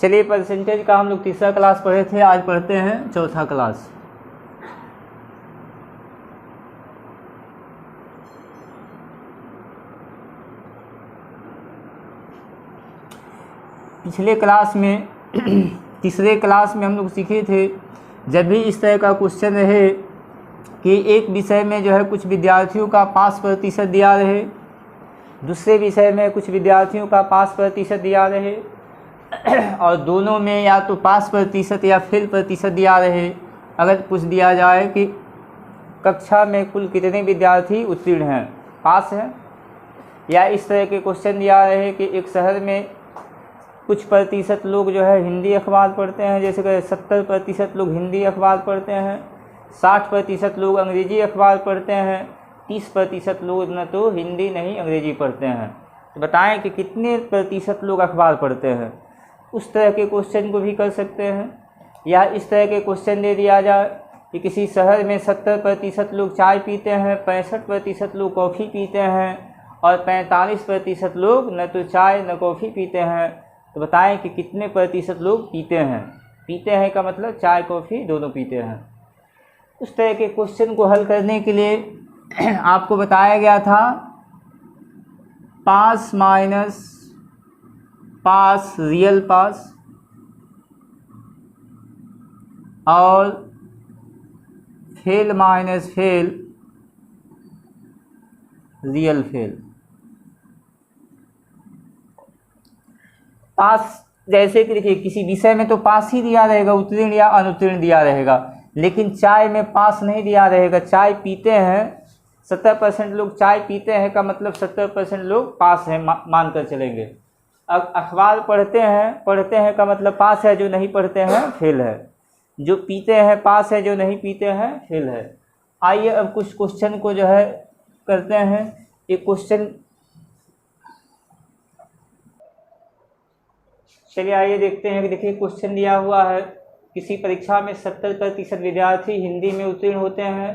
चलिए परसेंटेज का हम लोग तीसरा क्लास पढ़े थे, आज पढ़ते हैं चौथा क्लास। पिछले क्लास में तीसरे क्लास में हम लोग सीखे थे, जब भी इस तरह का क्वेश्चन रहे कि एक विषय में जो है कुछ विद्यार्थियों का पास प्रतिशत दिया रहे, दूसरे विषय में कुछ विद्यार्थियों का पास प्रतिशत दिया रहे और दोनों में या तो पास प्रतिशत या फेल प्रतिशत दिया रहे। अगर पूछ दिया जाए कि कक्षा में कुल कितने विद्यार्थी उत्तीर्ण हैं, पास हैं, या इस तरह के क्वेश्चन दिया रहे कि एक शहर में कुछ प्रतिशत लोग जो है हिंदी अखबार पढ़ते हैं, जैसे कि 70% लोग हिंदी अखबार पढ़ते हैं, 60% लोग अंग्रेजी अखबार पढ़ते हैं, 30% लोग न तो हिंदी नहीं अंग्रेजी पढ़ते हैं। तो बताएं कि कितने प्रतिशत लोग अखबार पढ़ते हैं। उस तरह के क्वेश्चन को भी कर सकते हैं, या इस तरह के क्वेश्चन दे दिया जाए कि किसी शहर में 70% लोग चाय पीते हैं, 65% लोग कॉफ़ी पीते हैं और 45% लोग न तो चाय न कॉफ़ी पीते हैं। तो बताएं कि कितने प्रतिशत लोग पीते हैं। पीते हैं का मतलब चाय कॉफ़ी दोनों पीते हैं। उस तरह के क्वेश्चन को हल करने के लिए आपको बताया गया था पास माइनस पास रियल पास और fail minus fail real fail. Pass जैसे कि देखिए किसी विषय में तो पास ही दिया रहेगा, उत्तीर्ण या अनुत्तीर्ण दिया रहेगा, लेकिन चाय में पास नहीं दिया रहेगा। चाय पीते हैं 70% लोग चाय पीते हैं का मतलब 70% लोग पास हैं, मान कर चलेंगे। अब अखबार पढ़ते हैं का मतलब पास है, जो नहीं पढ़ते हैं फेल है। जो पीते हैं पास है, जो नहीं पीते हैं फेल है। आइए अब कुछ क्वेश्चन को जो है करते हैं। एक क्वेश्चन चलिए आइए देखते हैं कि देखिए क्वेश्चन दिया हुआ है, किसी परीक्षा में 70% विद्यार्थी हिंदी में उत्तीर्ण होते हैं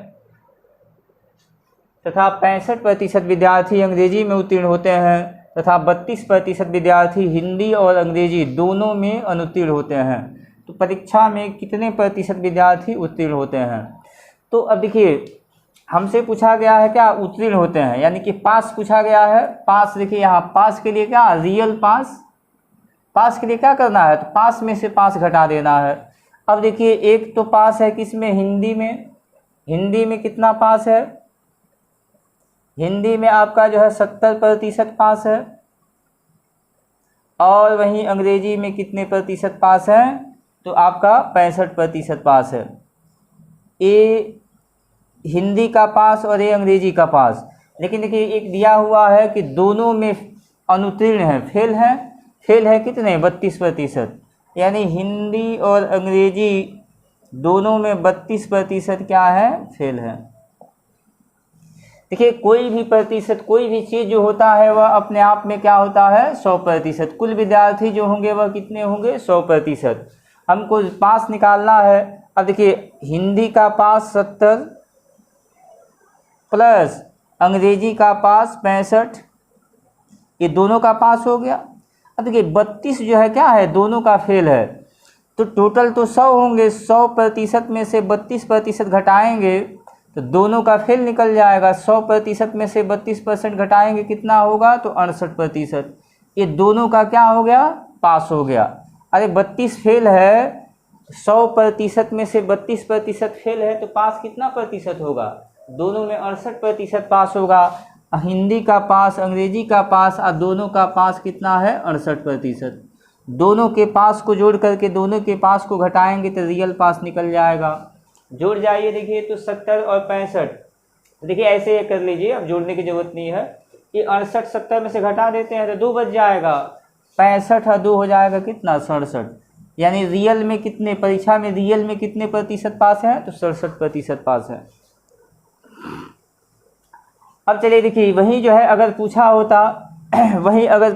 तथा 65% विद्यार्थी अंग्रेजी में उत्तीर्ण होते हैं तथा 32% विद्यार्थी हिंदी और अंग्रेजी दोनों में अनुत्तीर्ण होते हैं। तो परीक्षा में कितने प्रतिशत विद्यार्थी उत्तीर्ण होते हैं? तो अब देखिए हमसे पूछा गया है क्या उत्तीर्ण होते हैं, यानी कि पास पूछा गया है। पास देखिए यहाँ पास के लिए क्या रियल पास, पास के लिए क्या करना है तो पास में से पास घटा देना है। अब देखिए एक तो पास है किसमें, हिंदी में। हिंदी में कितना पास है, हिंदी में आपका जो है 70% पास है। और वहीं अंग्रेजी में कितने प्रतिशत पास है तो आपका 65% पास है। ए हिंदी का पास और ए अंग्रेजी का पास। लेकिन देखिए एक दिया हुआ है कि दोनों में अनुत्तीर्ण है, फेल है। फेल है कितने 32%, यानी हिंदी और अंग्रेजी दोनों में 32% क्या है फेल है। देखिए कोई भी प्रतिशत, कोई भी चीज़ जो होता है वह अपने आप में क्या होता है 100%। कुल विद्यार्थी जो होंगे वह कितने होंगे 100%। हमको पास निकालना है। अब देखिए हिंदी का पास 70 प्लस अंग्रेजी का पास 65, ये दोनों का पास हो गया। अब देखिए 32 जो है क्या है दोनों का फेल है। तो टोटल तो 100 होंगे, 100% में से 32% घटाएंगे तो दोनों का फेल निकल जाएगा। 100% में से 32% घटाएंगे कितना होगा तो 68%। ये दोनों का क्या हो गया पास हो गया। अरे 32 फेल है, 100% में से 32% फेल है तो पास कितना प्रतिशत होगा, दोनों में 68% पास होगा। हिंदी का पास अंग्रेजी का पास और दोनों का पास कितना है 68%। दोनों के पास को जोड़ करके दोनों के पास को घटाएंगे तो रियल पास निकल जाएगा। जोड़ जाइए देखिए तो 70 और 65, देखिए ऐसे ये कर लीजिए, अब जोड़ने की जरूरत नहीं है। ये 68 70 में से घटा देते हैं तो 2 बच जाएगा, 65 और 2 हो जाएगा कितना 67। यानी रियल में कितने, परीक्षा में रियल में कितने प्रतिशत पास है तो 67% पास है। अब चलिए देखिए वहीं जो है अगर पूछा होता वहीं अगर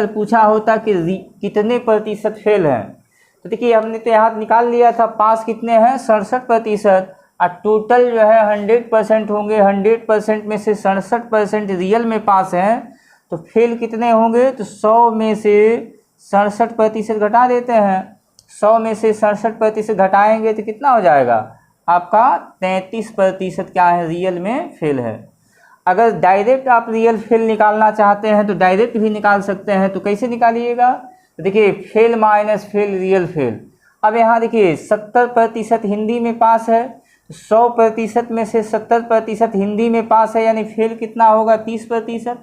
पूछा होता कि कितने प्रतिशत फेल हैं, तो देखिए हमने तो यहाँ निकाल लिया था पास कितने हैं 67%। और टोटल जो है 100% होंगे, 100% में से 67% रियल में पास हैं तो फेल कितने होंगे, तो 100 में से 67% घटा देते हैं। 100 में से 67% घटाएंगे तो कितना हो जाएगा आपका 33% क्या है रियल में फेल है। अगर डायरेक्ट आप रियल फेल निकालना चाहते हैं तो डायरेक्ट भी निकाल सकते हैं। तो कैसे निकालिएगा, तो देखिए fail minus fail real fail. अब यहाँ देखिए 70% हिंदी में पास है, 100% में से 70% हिंदी में पास है, यानी फेल कितना होगा 30%।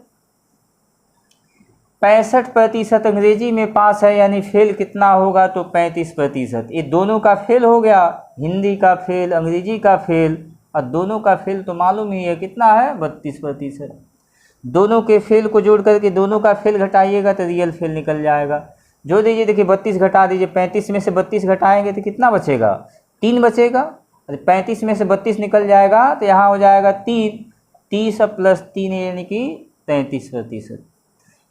65% अंग्रेजी में पास है, यानी फेल कितना होगा तो 35%। ये दोनों का फेल हो गया, हिंदी का फेल अंग्रेजी का फेल, और दोनों का फेल तो मालूम ही है कितना है 32%। दोनों के फेल को जोड़ करके दोनों का फेल घटाइएगा तो रियल फेल निकल जाएगा। जो दीजिए देखिए 32 घटा दीजिए, 35 में से 32 घटाएंगे तो कितना बचेगा 3 बचेगा। 35 में से 32 निकल जाएगा तो यहाँ हो जाएगा 3, 30 प्लस 3 यानी कि 33%।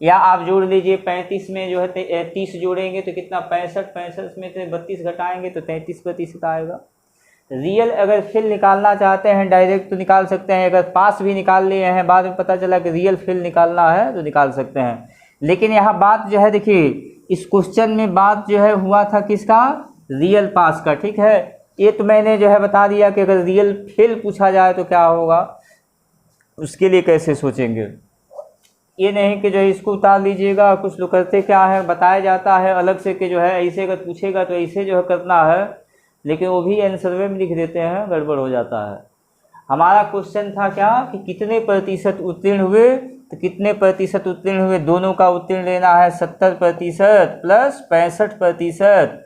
या आप जोड़ लीजिए 35 में जो है 30 जोड़ेंगे तो कितना 65 में से 32 घटाएंगे तो 33% आएगा। रियल अगर फेल निकालना चाहते हैं डायरेक्ट तो निकाल सकते हैं, अगर पास भी निकाल लिए हैं बाद में पता चला कि रियल फेल निकालना है तो निकाल सकते हैं। लेकिन यहाँ बात जो है देखिए इस क्वेश्चन में बात जो है हुआ था किसका, रियल पास का। ठीक है, ये तो मैंने जो है बता दिया कि अगर रियल फेल पूछा जाए तो क्या होगा, उसके लिए कैसे सोचेंगे। ये नहीं कि जो है इसको उतार लीजिएगा। कुछ लोग करते क्या है, बताया जाता है अलग से कि जो है ऐसे अगर पूछेगा तो ऐसे जो है करना है, लेकिन वो भी आंसर में लिख देते हैं, गड़बड़ हो जाता है। हमारा क्वेश्चन था क्या कि कितने प्रतिशत उत्तीर्ण हुए, तो कितने प्रतिशत उत्तीर्ण हुए, दोनों का उत्तीर्ण लेना है 70% प्लस 65%,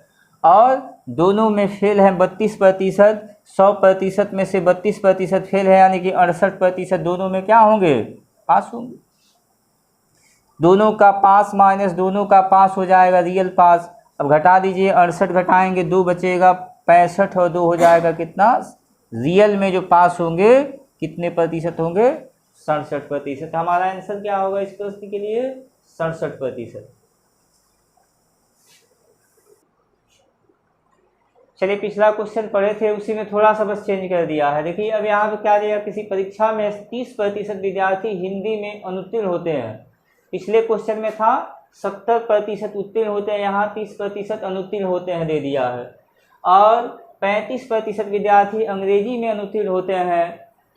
और दोनों में फेल है 32%। 100% में से 32% फेल है, यानी कि 68% दोनों में क्या होंगे पास होंगे। दोनों का पास माइनस दोनों का पास हो जाएगा रियल पास। अब घटा दीजिए, 68 घटाएंगे 2 बचेगा, 65 और 2 हो जाएगा कितना, रियल में जो पास होंगे कितने प्रतिशत होंगे 67%। हमारा आंसर क्या होगा इस प्रश्न के लिए 67%। चलिए पिछला क्वेश्चन पढ़े थे उसी में थोड़ा सा बस चेंज कर दिया है। देखिए अब यहाँ पे क्या दिया, किसी परीक्षा में 30% विद्यार्थी हिंदी में अनुत्तीर्ण होते हैं। पिछले क्वेश्चन में था 70% उत्तीर्ण होते हैं, यहाँ 30% अनुत्तीर्ण होते हैं दे दिया है। और 35% विद्यार्थी अंग्रेजी में अनुत्तीर्ण होते हैं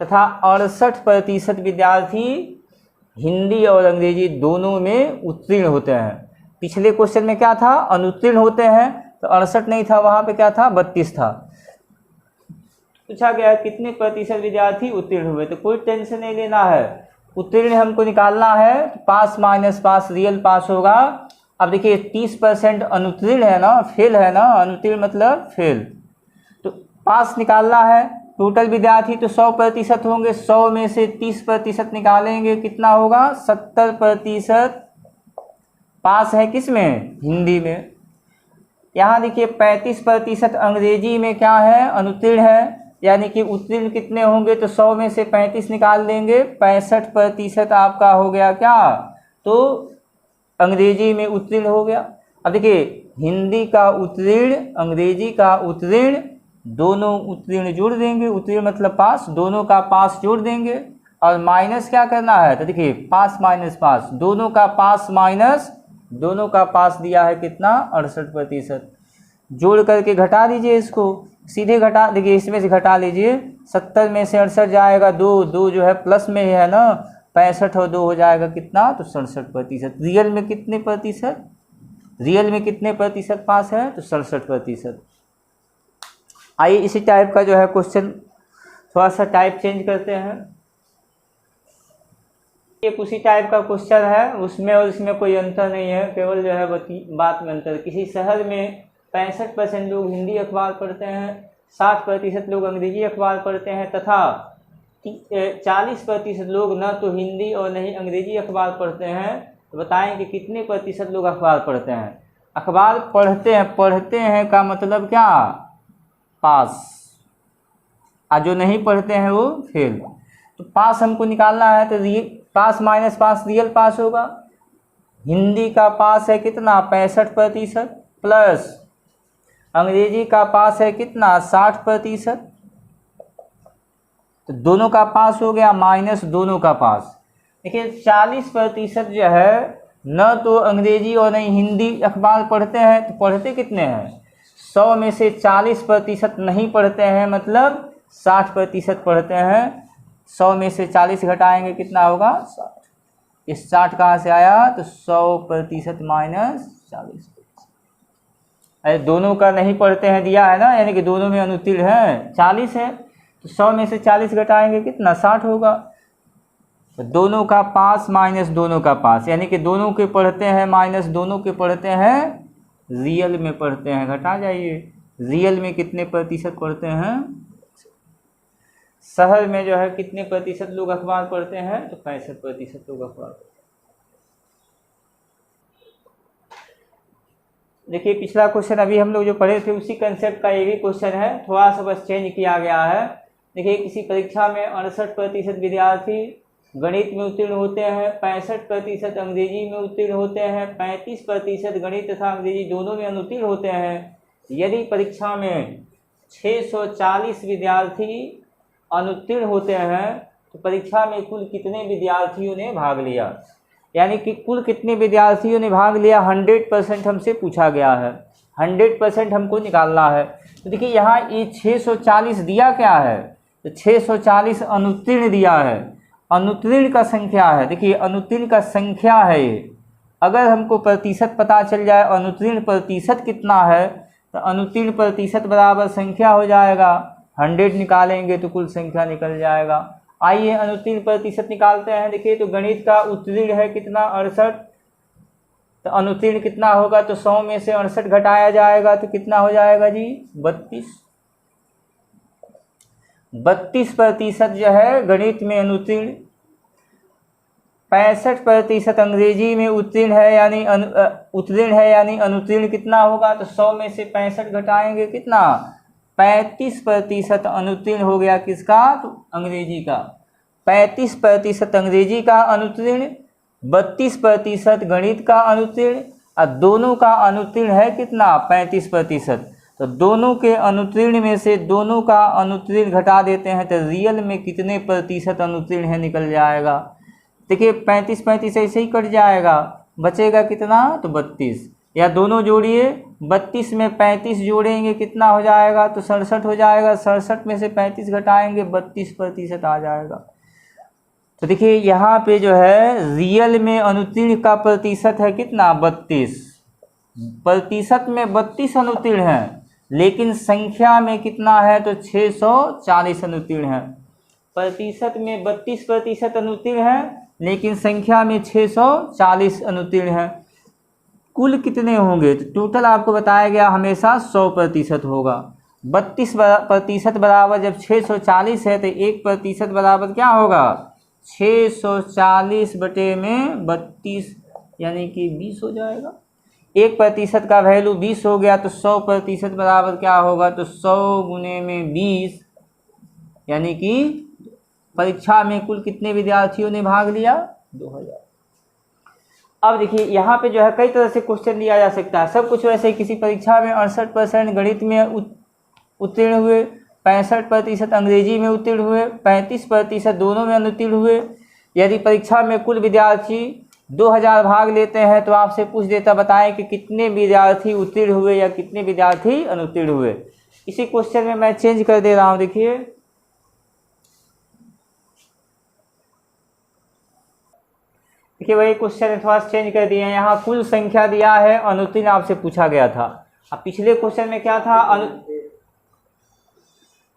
तथा 68% विद्यार्थी हिंदी और अंग्रेजी दोनों में उत्तीर्ण होते हैं। पिछले क्वेश्चन में क्या था, अनुत्तीर्ण होते हैं, तो 68 नहीं था, वहाँ पे क्या था 32 था। पूछा गया कितने प्रतिशत विद्यार्थी उत्तीर्ण हुए, तो कोई टेंशन नहीं लेना है, उत्तीर्ण हमको निकालना है। तो पास माइनस पास रियल पास होगा। अब देखिए 30% अनुत्तीर्ण है ना, फेल है ना, अनुत्तीर्ण मतलब फेल, तो पास निकालना है। टोटल विद्यार्थी तो 100% होंगे, 100 में से 30% निकालेंगे कितना होगा 70% पास है किस में, हिंदी में। यहाँ देखिए 35% अंग्रेजी में क्या है अनुत्तीर्ण है, यानी कि उत्तीर्ण कितने होंगे, तो 100 में से 35 निकाल देंगे, 65% आपका हो गया क्या, तो अंग्रेजी में उत्तीर्ण हो गया। अब देखिए हिंदी का उत्तीर्ण अंग्रेजी का उत्तीर्ण दोनों उत्तीर्ण जोड़ देंगे, उत्तीर्ण मतलब पास, दोनों का पास जोड़ देंगे और माइनस क्या करना है, तो देखिए पास माइनस पास, दोनों का पास माइनस दोनों का पास दिया है कितना 68%। जोड़ करके घटा दीजिए, इसको सीधे घटा, देखिए इसमें से घटा लीजिए, 70 में से 68 जाएगा, 2 जो है प्लस में है ना, 65 और 2 हो जाएगा कितना, तो 67%। रियल में कितने प्रतिशत, रियल में कितने प्रतिशत पास है, तो 67%। आइए इसी टाइप का जो है क्वेश्चन थोड़ा सा टाइप चेंज करते हैं। ये उसी टाइप का क्वेश्चन है, उसमें और इसमें कोई अंतर नहीं है, केवल जो है बात में अंतर। किसी शहर में 65% लोग हिंदी अखबार पढ़ते हैं, 60% लोग अंग्रेजी अखबार पढ़ते हैं तथा 40% लोग न तो हिंदी और न ही अंग्रेजी अखबार पढ़ते हैं। तो बताएं कि कितने प्रतिशत लोग अखबार पढ़ते हैं। अखबार पढ़ते हैं का मतलब क्या, पास, और जो नहीं पढ़ते हैं वो फेल। तो पास हमको निकालना है, तो पास माइनस पास रियल पास होगा। हिंदी का पास है कितना 65% प्लस अंग्रेजी का पास है कितना 60%, तो दोनों का पास हो गया माइनस दोनों का पास। देखिए 40% जो है न तो अंग्रेजी और न हिंदी अखबार पढ़ते हैं, तो पढ़ते कितने हैं? 100 में से 40% नहीं पढ़ते हैं, मतलब 60% पढ़ते हैं। 100 में से 40 घटाएंगे कितना होगा? 60। इस 60 कहाँ से आया? तो 100% माइनस 40%। अरे दोनों का नहीं पढ़ते हैं दिया है ना, यानी कि दोनों में अनुत्तीर्ण है, 40 है, तो 100 में से 40 घटाएंगे कितना? 60 होगा। तो दोनों का पास माइनस दोनों का पास, यानी कि दोनों के पढ़ते हैं माइनस दोनों के पढ़ते हैं, रियल में पढ़ते हैं, घटा जाइए। रियल में कितने प्रतिशत पढ़ते हैं? शहर में जो है कितने प्रतिशत लोग अखबार पढ़ते हैं? तो 65% लोग अखबार पढ़ते हैं। देखिए पिछला क्वेश्चन अभी हम लोग जो पढ़े थे उसी कंसेप्ट का ये भी क्वेश्चन है, थोड़ा सा बस चेंज किया गया है। देखिए किसी परीक्षा में 68% विद्यार्थी गणित में उत्तीर्ण होते हैं, 65% अंग्रेजी में उत्तीर्ण होते हैं, 35% गणित तथा अंग्रेजी दोनों में अनुत्तीर्ण होते हैं। यदि परीक्षा में 640 विद्यार्थी अनुत्तीर्ण होते हैं तो परीक्षा में कुल कितने विद्यार्थियों ने भाग लिया? यानी कि कुल कितने विद्यार्थियों ने भाग लिया 100% हमसे पूछा गया है, 100% हमको निकालना है। तो देखिए यहाँ ये 640 दिया क्या है? तो 640 अनुत्तीर्ण दिया है, अनुत्तीर्ण का संख्या है। देखिए अनुत्तीर्ण का संख्या है ये, अगर हमको प्रतिशत पता चल जाए अनुत्तीर्ण प्रतिशत कितना है तो अनुत्तीर्ण प्रतिशत बराबर संख्या हो जाएगा, 100 निकालेंगे तो कुल संख्या निकल जाएगा। आइए अनुत्तीर्ण प्रतिशत निकालते हैं। देखिए तो गणित का उत्तीर्ण है कितना? 68, तो अनुत्तीर्ण कितना होगा? तो 100 में से 68 घटाया जाएगा तो कितना हो जाएगा जी? 32। 32% जो है गणित में अनुत्तीर्ण, 65% अंग्रेजी में उत्तीर्ण है, यानी उत्तीर्ण है, यानी अनुत्तीर्ण कितना होगा? तो 100 में से 65 घटाएंगे कितना? 35% अनुत्तीर्ण हो गया किसका? तो अंग्रेजी का। 35% अंग्रेजी का अनुत्तीर्ण, 32% गणित का अनुत्तीर्ण, और दोनों का अनुत्तीर्ण है कितना? 35%। तो दोनों के अनुत्तीर्ण में से दोनों का अनुत्तीर्ण घटा देते हैं तो रियल में कितने प्रतिशत अनुत्तीर्ण है निकल जाएगा। देखिए 35 ऐसे ही कट जाएगा, बचेगा कितना? तो 32। या दोनों जोड़िए, 32 में 35 जोड़ेंगे कितना हो जाएगा? तो 67 हो जाएगा। 67 में से 35 घटाएंगे 32% आ जाएगा। तो देखिए यहाँ पे जो है रियल में अनुत्तीर्ण का प्रतिशत है कितना? 32। प्रतिशत में 32 अनुत्तीर्ण है, लेकिन संख्या में कितना है? तो 640 अनुत्तीर्ण है। प्रतिशत में 32% अनुत्तीर्ण है, लेकिन संख्या में 640 अनुत्तीर्ण है। कुल कितने होंगे? तो टोटल आपको बताया गया हमेशा 100% होगा। 32% बराबर जब 640 है तो 1% बराबर क्या होगा? 640 बटे में 32, यानी कि 20 हो जाएगा। 1% का वैल्यू 20 हो गया तो 100% बराबर क्या होगा? तो 100 गुने में 20, यानी कि परीक्षा में कुल कितने विद्यार्थियों ने भाग लिया? 2000। अब देखिए यहाँ पे जो है कई तरह से क्वेश्चन दिया जा सकता है। सब कुछ वैसे किसी परीक्षा में 68% गणित में उत्तीर्ण हुए, 65% अंग्रेजी में उत्तीर्ण हुए, 35% दोनों में अनुत्तीर्ण हुए। यदि परीक्षा में कुल विद्यार्थी 2000 भाग लेते हैं तो आपसे पूछ देता बताएं कि कितने विद्यार्थी उत्तीर्ण हुए या कितने विद्यार्थी अनुत्तीर्ण हुए। इसी क्वेश्चन में मैं चेंज कर दे रहा हूँ। देखिए वही क्वेश्चन थोड़ा चेंज कर दिए हैं। यहाँ कुल संख्या दिया है, अनुत्तीर्ण आपसे पूछा गया था। अब पिछले क्वेश्चन में क्या था?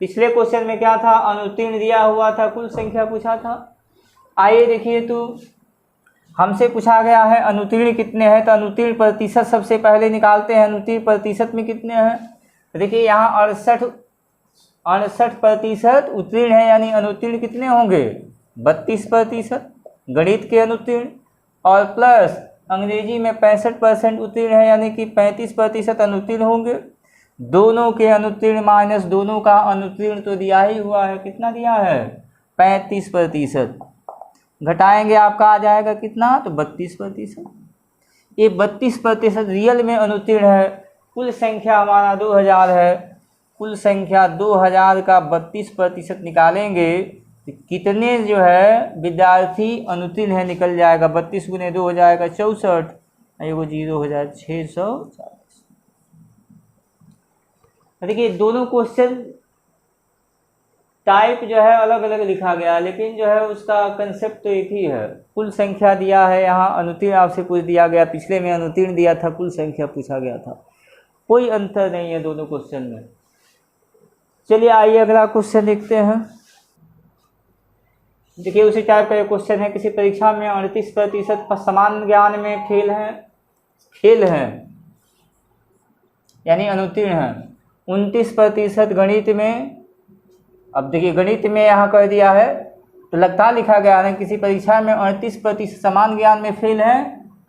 पिछले क्वेश्चन में क्या था? अनुत्तीर्ण दिया हुआ था, कुल संख्या पूछा था। आइए देखिए तो हमसे पूछा गया है अनुत्तीर्ण कितने हैं, तो अनुत्तीर्ण प्रतिशत सबसे पहले निकालते हैं। अनुत्तीर्ण प्रतिशत में कितने हैं? देखिए यहाँ 68% उत्तीर्ण है, यानी अनुत्तीर्ण कितने होंगे? 32% गणित के अनुत्तीर्ण, और प्लस अंग्रेजी में 65% उत्तीर्ण है, यानी कि 35% अनुत्तीर्ण होंगे। दोनों के अनुत्तीर्ण माइनस दोनों का अनुत्तीर्ण तो दिया ही हुआ है, कितना दिया है? 35%। घटाएंगे आपका आ जाएगा कितना? तो 32%। ये 32% रियल में अनुत्तीर्ण है। कुल संख्या हमारा 2000 है, कुल संख्या 2000 का 32% निकालेंगे तो कितने जो है विद्यार्थी अनुत्तीर्ण है निकल जाएगा, 32 गुने 2 हो जाएगा 64, एगो 0 हो जाएगा 640। देखिए दोनों क्वेश्चन टाइप जो है अलग अलग लिखा गया, लेकिन जो है उसका कंसेप्ट तो एक ही है। कुल संख्या दिया है, यहाँ अनुत्तीर्ण आपसे पूछ दिया गया, पिछले में अनुत्तीर्ण दिया था, कुल संख्या पूछा गया था, कोई अंतर नहीं है दोनों क्वेश्चन में। चलिए आइए अगला क्वेश्चन देखते हैं। देखिए उसी टाइप का क्वेश्चन है, किसी परीक्षा में 38% समान ज्ञान में फेल हैं यानी अनुत्तीर्ण हैं, 29% गणित में। अब देखिए गणित में यहाँ कर दिया है तो लगातार लिखा गया है, किसी परीक्षा में 38% समान ज्ञान में फेल है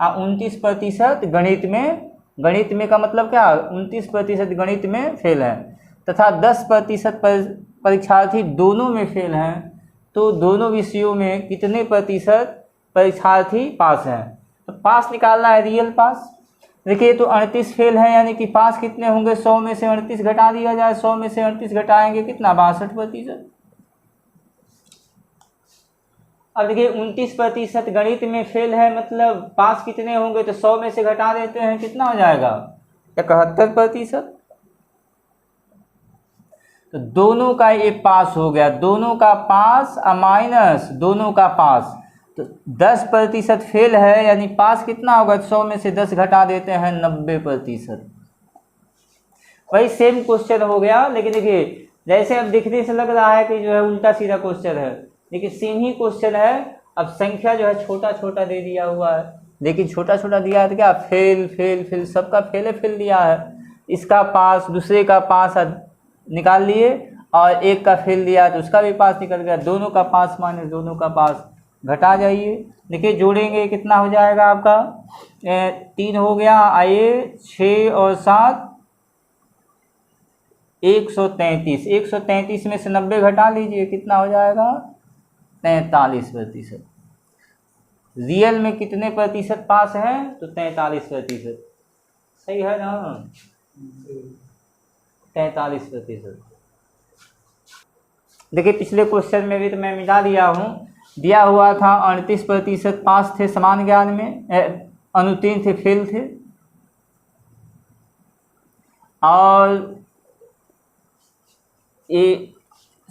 और 29% गणित में। गणित में का मतलब क्या, 29% गणित में फेल है, तथा 10% परीक्षार्थी दोनों में फेल हैं, तो दोनों विषयों में कितने प्रतिशत परीक्षार्थी पास हैं। तो पास निकालना है, रियल पास। देखिए तो 38 फेल है यानी कि पास कितने होंगे, 100 में से 38 घटा दिया जाए, 100 में से 38 घटाएंगे कितना, 62%। अब देखिए 29% गणित में फेल है, मतलब पास कितने होंगे, तो 100 में से घटा देते हैं, कितना हो जाएगा 71%। तो दोनों का ये पास हो गया, दोनों का पास माइनस दोनों का पास, तो 10% फेल है यानी पास कितना होगा, 100 में से 10 घटा देते हैं 90%। वही सेम क्वेश्चन हो गया, लेकिन देखिए जैसे अब दिखने से लग रहा है कि जो है उल्टा सीधा क्वेश्चन है, लेकिन सेम ही क्वेश्चन है। अब संख्या जो है छोटा छोटा दे दिया हुआ है, लेकिन छोटा छोटा दिया है तो क्या, फेल फेल फेल, सबका फेल दिया है। इसका पास, दूसरे का पास निकाल लिए, और एक का फेल दिया तो उसका भी पास निकल गया, दोनों का पास माइनस दोनों का पास, घटा जाइए। देखिए जोड़ेंगे कितना हो जाएगा आपका, 3 हो गया, आइए 6 और 7 133, 133 में से 90 घटा लीजिए, कितना हो जाएगा 43%। रियल में कितने प्रतिशत पास है, तो 43%, सही है ना, 43%। देखिए पिछले क्वेश्चन में भी तो मैं मिटा दिया हूँ, दिया हुआ था 38% पास थे समान ज्ञान में, अनुत्तीर्ण थे, फेल थे, और ये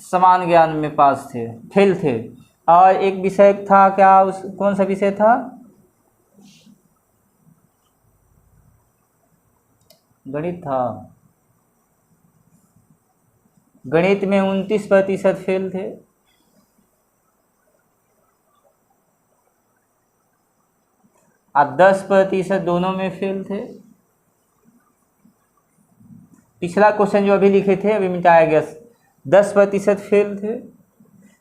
समान ज्ञान में पास थे, फेल थे। और एक विषय था क्या, उस कौन सा विषय था, गणित था। गणित में 29% फेल थे, और 10% दोनों में फेल थे। पिछला क्वेश्चन जो अभी लिखे थे, अभी मिटाया गया, 10% फेल थे।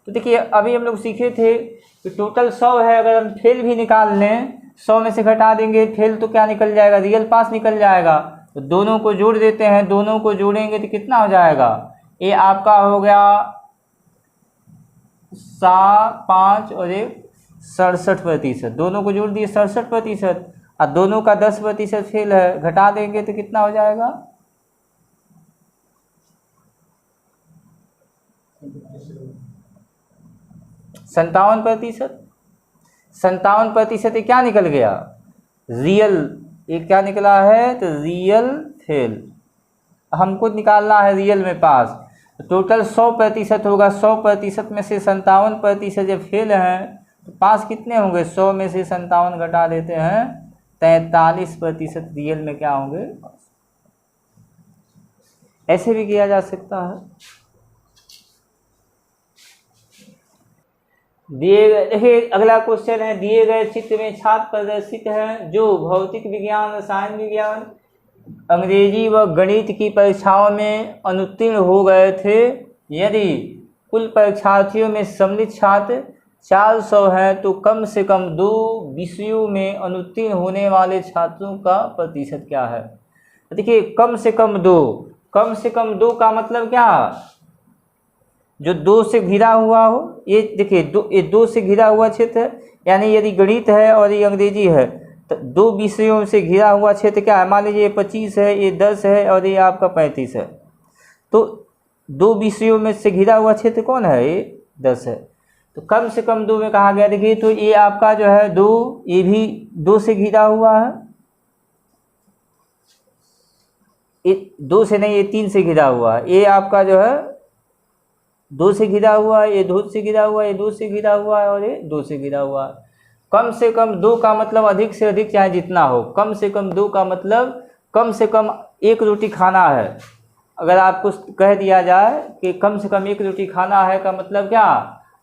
तो देखिए अभी हम लोग सीखे थे कि टोटल 100 है, अगर हम फेल भी निकाल लें, 100 में से घटा देंगे फेल तो क्या निकल जाएगा, रियल पास निकल जाएगा। तो दोनों को जोड़ देते हैं, दोनों को जोड़ेंगे तो कितना हो जाएगा, ये आपका हो गया 5 और 1 67%, दोनों को जोड़ दिए 67%, और दोनों का 10% फेल है, घटा देंगे तो कितना हो जाएगा 57%। 57% क्या निकल गया, रियल, ये क्या निकला है, तो रियल फेल। हमको निकालना है रियल में पास, टोटल 100% होगा, 100% में से 57% जब फेल हैं तो पास कितने होंगे, 100 में से 57 घटा देते हैं, 43% रियल में क्या होंगे, ऐसे भी किया जा सकता है। दिए गए, देखिए अगला क्वेश्चन है, दिए गए चित्र में छात्र प्रदर्शित हैं जो भौतिक विज्ञान, रसायन विज्ञान, अंग्रेजी व गणित की परीक्षाओं में अनुत्तीर्ण हो गए थे। यदि कुल परीक्षार्थियों में सम्मिलित छात्र 400 हैं तो कम से कम 2 विषयों में अनुत्तीर्ण होने वाले छात्रों का प्रतिशत क्या है। देखिए कम से कम 2, कम से कम 2 का मतलब क्या, जो 2 से घिरा हुआ हो। ये देखिए ये 2 से घिरा हुआ क्षेत्र है, यानी यदि गणित है और ये अंग्रेजी है तो 2 विषयों से घिरा हुआ क्षेत्र क्या है, मान लीजिए ये 25 है, ये 10 है और ये आपका 35 है, तो 2 विषयों में से घिरा हुआ क्षेत्र कौन है, ये 10 है। तो कम से कम 2 में कहा गया। देखिए तो ये आपका जो है 2, ये भी 2 से घिरा हुआ है, 2 से नहीं, ये 3 से घिरा हुआ है। ये आपका जो है 2 से घिरा हुआ है, ये 2 से घिरा हुआ है, ये 2 से घिरा हुआ है, और ये 2 से घिरा हुआ है। कम से कम 2 का मतलब अधिक से अधिक चाहे जितना हो, कम से कम 2 का मतलब कम से कम 1 रोटी खाना है। अगर आपको कह दिया जाए कि कम से कम 1 रोटी खाना है का मतलब क्या,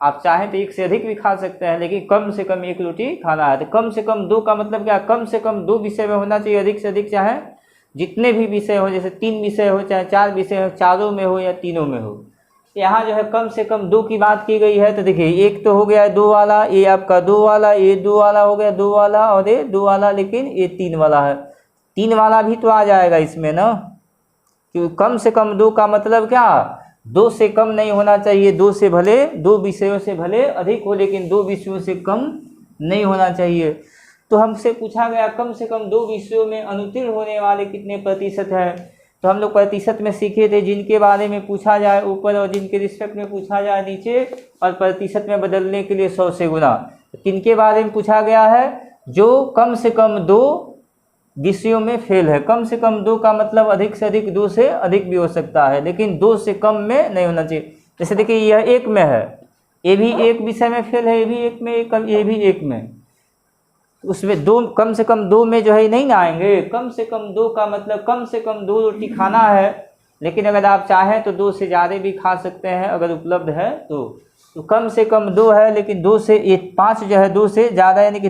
आप चाहें तो 1 से अधिक भी खा सकते हैं, लेकिन कम से कम 1 रोटी खाना है। तो कम से कम 2 का मतलब क्या, कम से कम 2 विषय में होना चाहिए, अधिक से अधिक चाहे जितने भी विषय हो, जैसे 3 विषय हो, चाहे 4 विषय हो, चारों में हो या तीनों में हो। यहाँ जो है कम से कम 2 की बात की गई है। तो देखिए एक तो हो गया 2 वाला, ये आपका 2 वाला, ये 2 वाला हो गया 2 वाला, और ये 2 वाला, लेकिन ये 3 वाला है। 3 वाला भी तो आ जाएगा इसमें ना, क्योंकि कम से कम 2 का मतलब क्या, 2 से कम नहीं होना चाहिए। 2 से भले 2 विषयों से भले अधिक हो, लेकिन 2 विषयों से कम नहीं होना चाहिए। तो हमसे पूछा गया कम से कम 2 विषयों में अनुत्तीर्ण होने वाले कितने प्रतिशत है। तो हम लोग प्रतिशत में सीखे थे, जिनके बारे में पूछा जाए ऊपर और जिनके रिस्पेक्ट में पूछा जाए नीचे, और प्रतिशत में बदलने के लिए 100 से गुना। तो किनके बारे में पूछा गया है, जो कम से कम 2 विषयों में फेल है। कम से कम 2 का मतलब अधिक से अधिक 2 से अधिक भी हो सकता है, लेकिन 2 से कम में नहीं होना चाहिए। जैसे देखिए यह 1 में है, ये भी 1 विषय में फेल है, ये भी 1 में, ये भी 1 में, उसमें 2 कम से कम 2 में जो है नहीं ना आएंगे। कम से कम 2 का मतलब कम से कम 2 रोटी खाना है, लेकिन अगर आप चाहें तो 2 से ज़्यादा भी खा सकते हैं अगर उपलब्ध है तो कम से कम 2 है, लेकिन 2 से ये 5 जो है 2 से ज़्यादा, यानी कि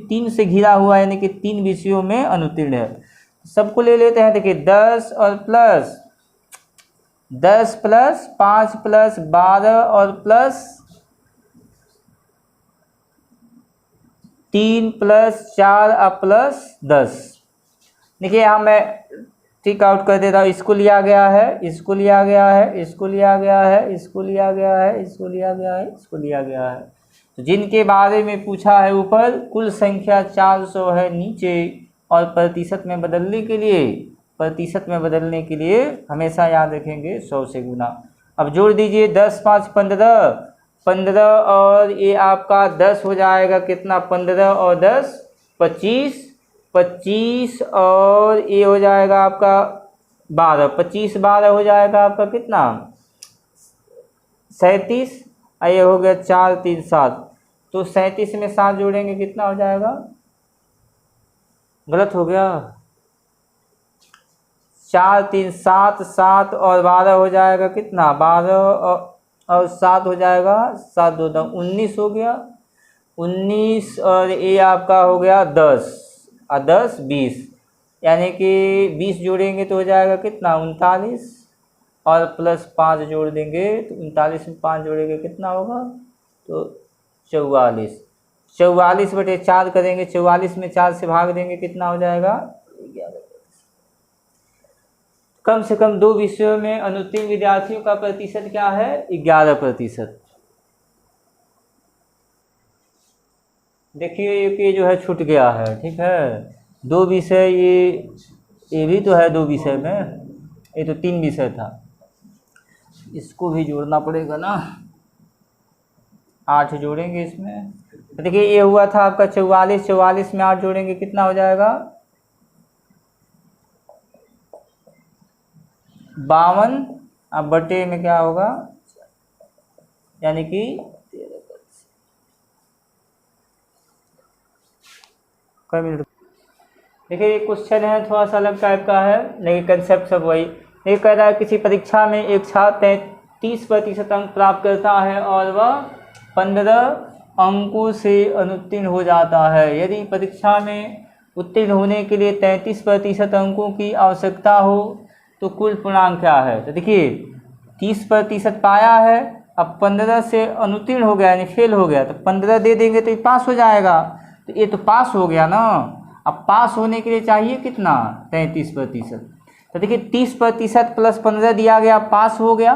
3 से घिरा हुआ, यानी कि 3 विषयों में अनुत्तीर्ण है। सबको ले लेते हैं। देखिए 10 और प्लस 10 प्लस 5 प्लस 12 और प्लस 3 प्लस 4 और प्लस 10। देखिए यहाँ मैं टिक आउट कर देता हूँ। इसको लिया गया है, इसको लिया गया है, इसको लिया गया है, इसको लिया गया है, इसको लिया गया है, इसको लिया गया है। तो जिनके बारे में पूछा है ऊपर, कुल संख्या 400 है नीचे, और प्रतिशत में बदलने के लिए, प्रतिशत में बदलने के लिए हमेशा याद रखेंगे 100 से गुना। अब जोड़ दीजिए 10 5 15, 15 और ये आपका 10 हो जाएगा कितना, 15 और 10 25, 25 और ये हो जाएगा आपका 12, 25 12 हो जाएगा आपका कितना 37, ये हो गया 4 3 7। तो 37 में 7 जोड़ेंगे कितना हो जाएगा, गलत हो गया, 4 3 7, 7 और 12 हो जाएगा कितना, 12 और 7 हो जाएगा 7 2 9 19 हो गया, 19 और ये आपका हो गया 10 और 10 20, यानी कि 20 जोड़ेंगे तो हो जाएगा कितना 39, और प्लस 5 जोड़ देंगे तो 39 में 5 जोड़ेंगे कितना होगा, तो 44, 44 बटे 4 करेंगे, 44 में 4 से भाग देंगे कितना हो जाएगा 11। कम से कम 2 विषयों में अनुत्तीर्ण विद्यार्थियों का प्रतिशत क्या है, 11%। देखिए ये जो है छूट गया है, ठीक है, 2 विषय, ये भी तो है 2 विषय में, ये तो 3 विषय था, इसको भी जोड़ना पड़ेगा ना, 8 जोड़ेंगे इसमें। तो देखिए ये हुआ था आपका 44, 44 में 8 जोड़ेंगे कितना हो जाएगा 52, अब बटे में क्या होगा, यानी कि कई मिनट। देखिए ये क्वेश्चन है थोड़ा सा अलग टाइप का है, लेकिन कंसेप्ट सब वही। ये कह रहा है किसी परीक्षा में एक छात्र 33% अंक प्राप्त करता है और वह 15 अंकों से अनुत्तीर्ण हो जाता है। यदि परीक्षा में उत्तीर्ण होने के लिए 33% अंकों की आवश्यकता हो तो कुल पूर्णांक क्या है। तो देखिए 30% पाया है, अब 15 से अनुत्तीर्ण हो गया यानी फेल हो गया, तो 15 दे देंगे तो ये पास हो जाएगा, तो ये तो पास हो गया ना। अब पास होने के लिए चाहिए कितना 33%, तो देखिए 30% प्लस 15 दिया गया, पास हो गया,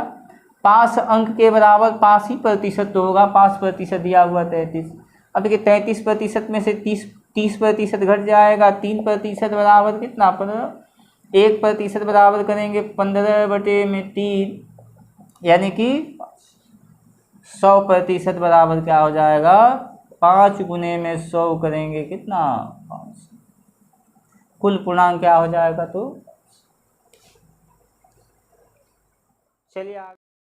पास अंक के बराबर पास ही प्रतिशत तो होगा, 5% दिया हुआ 33। अब देखिए 33% में से 30% घट जाएगा, 3% बराबर कितना 15, 1% बराबर करेंगे 15 बटे में 3, यानी कि 100% बराबर क्या हो जाएगा, 5 गुने में 100 करेंगे कितना, 5। कुल पूर्णांक क्या हो जाएगा, तो चलिए